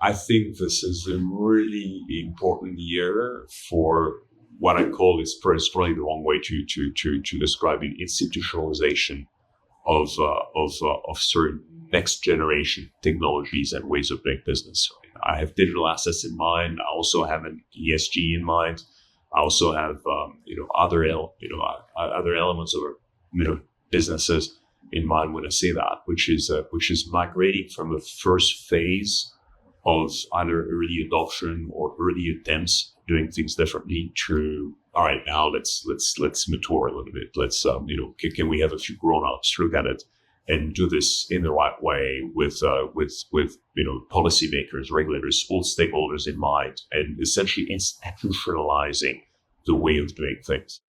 I think this is a really important year for what I call, it's probably the wrong way to describe it, institutionalization of certain next generation technologies and ways of doing business. I have digital assets in mind. I also have an ESG in mind. I also have other elements of businesses in mind when I say that, which is migrating from a first phase of either early adoption or early attempts doing things differently to, all right, now let's mature a little bit. Let's can we have a few grown-ups look at it and do this in the right way with policymakers, regulators, all stakeholders in mind, and essentially institutionalizing the way of doing things.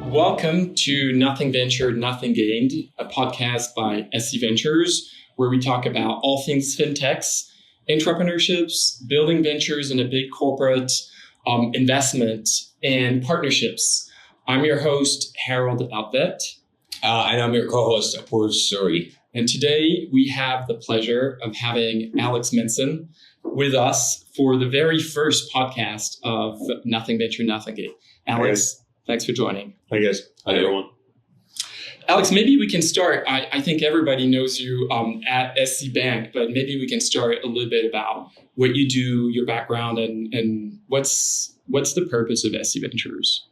Welcome to Nothing Ventured, Nothing Gained, a podcast by SC Ventures, where we talk about all things fintechs, entrepreneurships, building ventures in a big corporate, investment, and partnerships. I'm your host, Harald Eltvedt. And I'm your co-host, Apurv, Suri. And today we have the pleasure of having Alex Manson with us for the very first podcast of Nothing Ventured, Nothing Gained. Alex, thanks for joining. Hi, guys. Hi, everyone. Alex, maybe we can start. I think everybody knows you at SC Bank, but maybe we can start a little bit about what you do, your background, and what's the purpose of SC Ventures?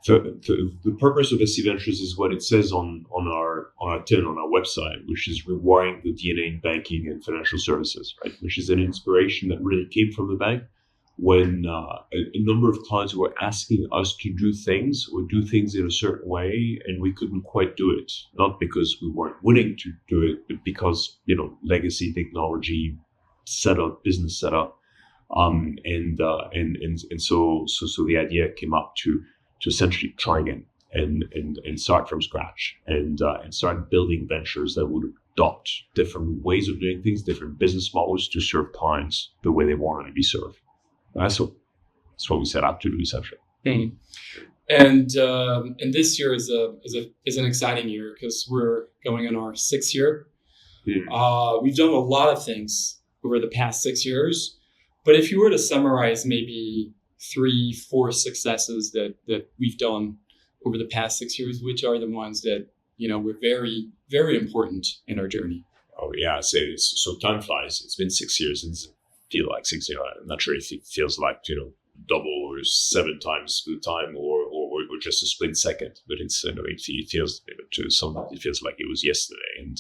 So the purpose of SC Ventures is what it says on our tin on our website, which is rewiring the DNA in banking and financial services, right? Which is an inspiration that really came from the bank when a number of clients were asking us to do things or do things in a certain way, and we couldn't quite do it. Not because we weren't willing to do it, but because legacy technology setup, business setup, and so the idea came up to essentially try again and start from scratch and start building ventures that would adopt different ways of doing things, different business models to serve clients the way they wanted to be served. That's what we set out to do, essentially. Mm-hmm. And this year is an exciting year because we're going on our 6th year. Mm-hmm. We've done a lot of things over the past 6 years, but if you were to summarize maybe 3-4 successes that we've done over the past 6 years, which are the ones that were very, very important in our journey? Oh yeah, so time flies. It's been 6 years since. Feel like 6 years. I'm not sure if it feels like double or 7 times the time or just a split second, but it's it feels to some it feels like it was yesterday, and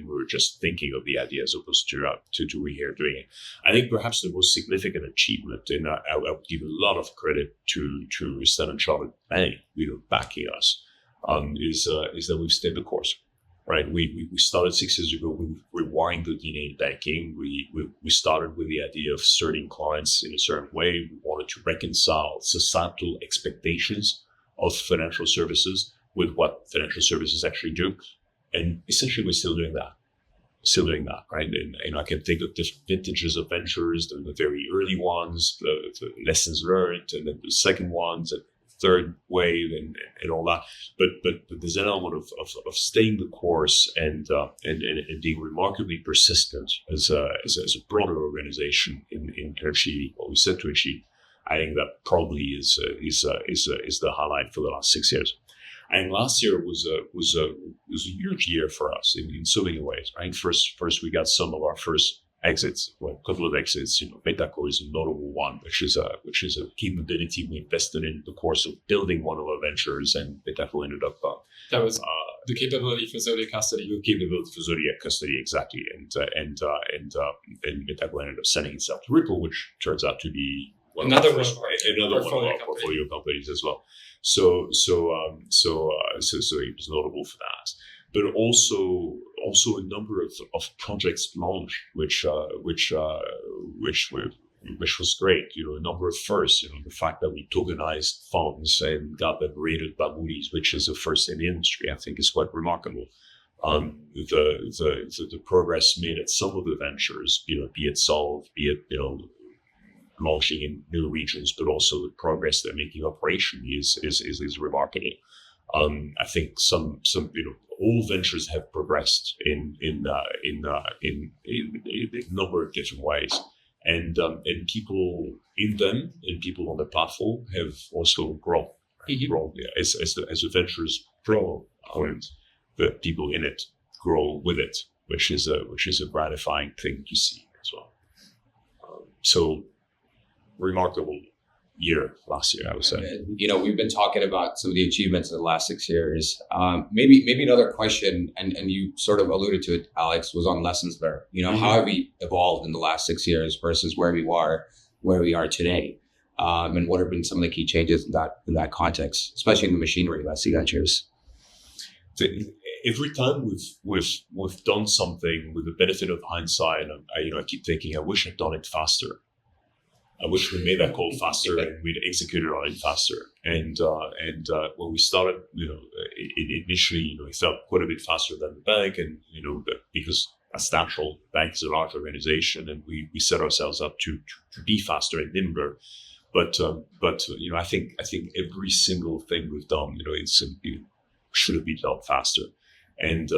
we were just thinking of the idea as opposed to we here doing it. I think perhaps the most significant achievement, and I would give a lot of credit to Standard Chartered Bank, backing us, is that we've stayed the course. Right, we started 6 years ago with rewiring the DNA in banking. We started with the idea of serving clients in a certain way. We wanted to reconcile societal expectations of financial services with what financial services actually do, and essentially we're still doing that. Right, and I can think of different vintages of ventures: the very early ones, the lessons learned, and then the second ones, and third wave and all that, but there's an element of staying the course and being remarkably persistent as a broader organization in achieving what we set to achieve. I think that probably is the highlight for the last 6 years. I think last year was a huge year for us in so many ways. Right, first we got some of our first exits, a couple of exits. Metaco is a notable one, which is a capability we invested in the course of building one of our ventures, and Metaco ended up. That was the capability for Zodiac custody. The capability for Zodiac custody, exactly, and Metaco ended up selling itself to Ripple, which turns out to be another one of our portfolio companies as well. So it was notable for that. But also a number of projects launched, which was great. A number of firsts. The fact that we tokenized funds and got them rated by Moody's, which is a first in the industry, I think is quite remarkable. The progress made at some of the ventures, be it Solve, be it launching in new regions, but also the progress they're making operationally is remarkable. I think some all ventures have progressed in a number of different ways, and people in them and people on the platform have also grown. As the ventures grow, the people in it grow with it, which is a gratifying thing to see as well. So remarkable year last year, I would say. We've been talking about some of the achievements of the last 6 years. Maybe another question, and you sort of alluded to it, Alex, was on lessons learned. How have we evolved in the last 6 years versus where we are today? And what have been some of the key changes in that context, especially in the machinery legacy ventures? Every time we've done something with the benefit of hindsight, I keep thinking, I wish I'd done it faster. I wish we made that call faster and we'd executed on it faster. And when we started, initially, it felt quite a bit faster than the bank, and because that's natural. The bank is a large organization, and we set ourselves up to be faster and nimbler. But I think every single thing we've done, it should have been done faster. And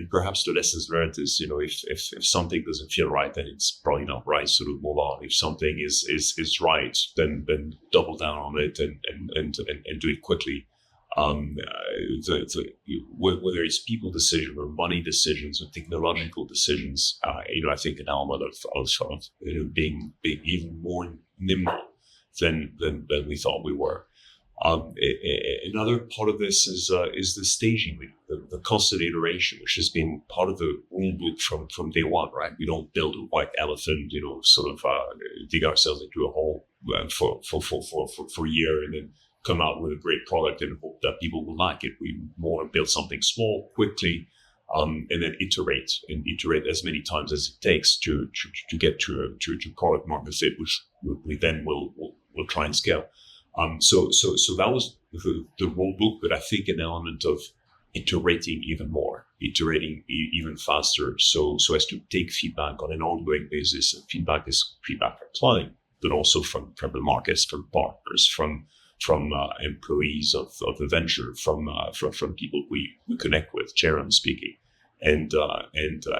perhaps the lessons learned is, if something doesn't feel right, then it's probably not right. So to move on. If something is right, then double down on it and do it quickly. Whether it's people decisions or money decisions or technological decisions, I think an element of being even more nimble than we thought we were. Another part of this is the staging, the constant iteration, which has been part of the rule book from day one, right? We don't build a white elephant, dig ourselves into a hole for a year and then come out with a great product and hope that people will like it. We want to build something small, quickly, and then iterate as many times as it takes to get to product market fit, which we then will try and scale. So that was the rule book, but I think an element of iterating even more, even faster, so as to take feedback on an ongoing basis. And feedback is feedback from client, but also from the markets, from partners, from employees of the venture, from people we connect with, generally speaking, and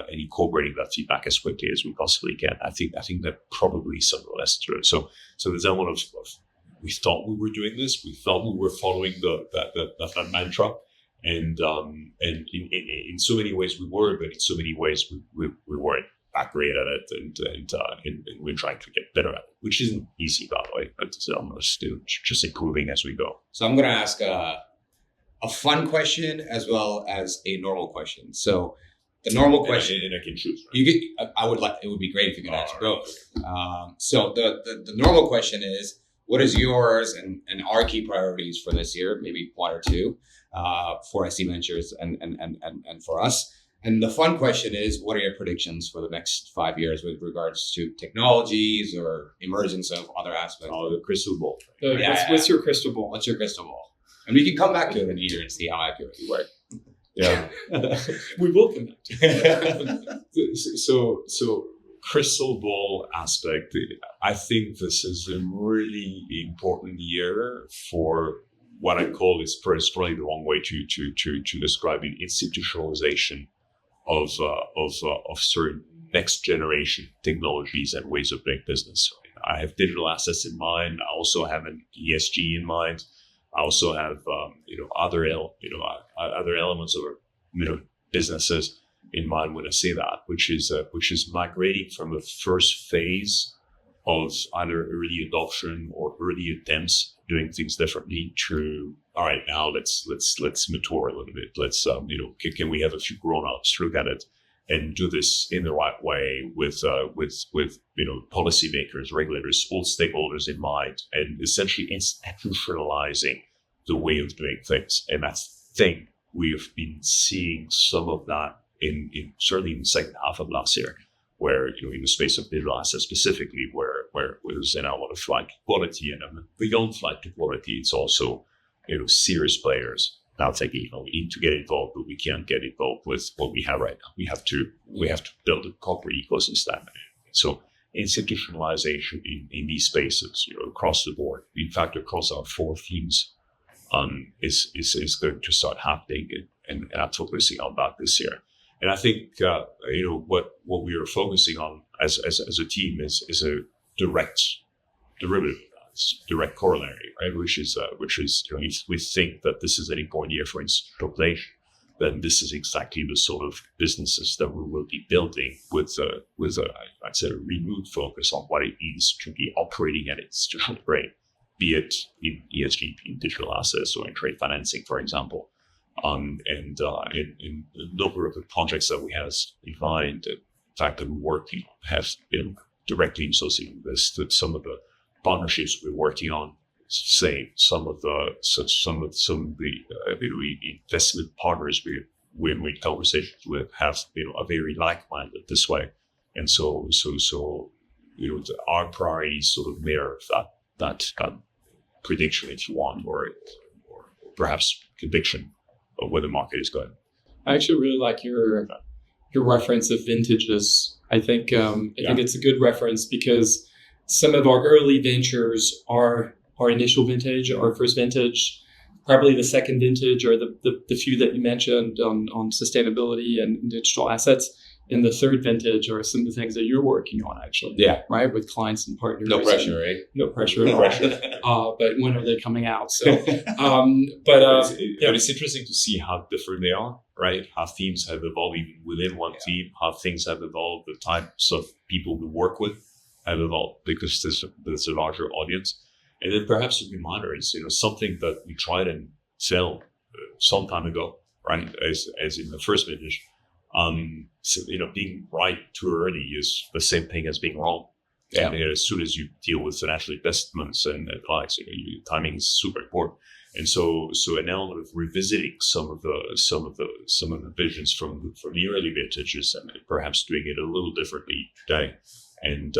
incorporating that feedback as quickly as we possibly can. I think that probably some of the lessons learned. So there's that one of we thought we were doing this. We thought we were following that mantra, and in so many ways we were, but in so many ways we weren't that great at it, and we're trying to get better at it, which isn't easy, by the way. But it's almost just improving as we go. So I'm going to ask a fun question as well as a normal question. So the normal question, and I can choose. Right? It would be great if you could answer both. So the normal question is, what is yours and our key priorities for this year? Maybe one or two for SC Ventures and for us. And the fun question is, what are your predictions for the next 5 years with regards to technologies or emergence of other aspects? Oh, the crystal ball. What's your crystal ball? What's your crystal ball? And we can come back to it in a year and see how accurate you were. Yeah, we will come back to it. So crystal ball aspect, I think this is a really important year for what I call, it's probably the wrong way to describe it, institutionalization of certain next generation technologies and ways of doing business. I have digital assets in mind. I also have an ESG in mind. I also have other elements of businesses in mind when I say that, which is migrating from a first phase of either early adoption or early attempts doing things differently to, all right, now let's mature a little bit. Let's can we have a few grown-ups look at it and do this in the right way with policymakers, regulators, all stakeholders in mind, and essentially institutionalizing the way of doing things. And I think we have been seeing some of that in certainly in the second half of last year, where in the space of digital assets specifically, where there's a lot of flight to quality, and beyond flight to quality, it's also serious players now thinking we need to get involved, but we can't get involved with what we have right now. We have to build a corporate ecosystem. So institutionalization in these spaces, across the board. In fact, across our 4 themes is going to start happening, and I'm focusing on that this year. And I think what we are focusing on as a team is a direct derivative, direct corollary, right? Which is if we think that this is an important year for institutionalization, then this is exactly the sort of businesses that we will be building with a I'd say a renewed focus on what it means to be operating at institutional grade, be it in ESG, in digital assets, or in trade financing, for example. And in a number of the projects that we have defined, the fact that we working have been directly associated with this, that some of the partnerships we're working on, say some of the investment partners we're in conversations with have a very like-minded this way, and so our priorities sort of mirror that prediction, if you want, or perhaps conviction of where the market is going. I actually really like your reference of vintages. I think it's a good reference, because some of our early ventures are our initial vintage, our first vintage, probably the second vintage, or the few that you mentioned on sustainability and digital assets. In the third vintage are some of the things that you're working on, actually. Yeah. Right? With clients and partners. No pressure, right? No pressure at all. But when are they coming out? So, it's interesting to see how different they are, right? How themes have evolved even within one team, how things have evolved, the types of people we work with have evolved because there's a larger audience. And then perhaps a reminder is, something that we tried and sell some time ago, right? As in the first vintage. Being right too early is the same thing as being wrong. Yeah. And as soon as you deal with financial investments and clients, timing is super important. And so an element of revisiting some of the visions from the early vintages, and perhaps doing it a little differently today, and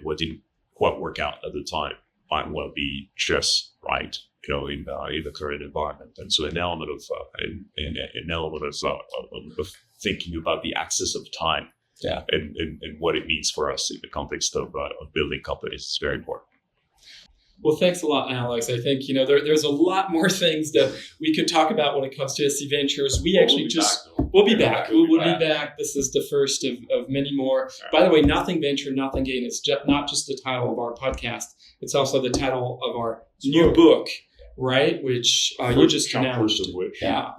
what didn't quite work out at the time might well be just right, in the current environment. And so an element of thinking about the axis of time, and what it means for us in the context of building companies is very important. Well, thanks a lot, Alex. I think, there's a lot more things that we could talk about when it comes to SC Ventures. We'll be back. We'll be back. This is the first of many more. Right. By the way, Nothing Venture, Nothing Gain. It's not just the title of our podcast. It's also the title of our new book, right? Which you just announced. Of which are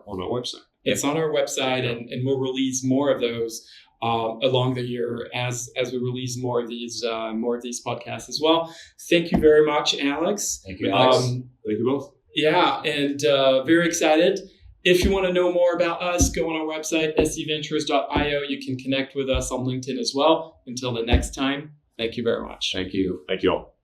on our website. It's on our website, and we'll release more of those along the year as we release more of these podcasts as well. Thank you very much, Alex. Thank you, Alex. Thank you both. Yeah, and very excited. If you want to know more about us, go on our website, scventures.io. You can connect with us on LinkedIn as well. Until the next time, thank you very much. Thank you. Thank you all.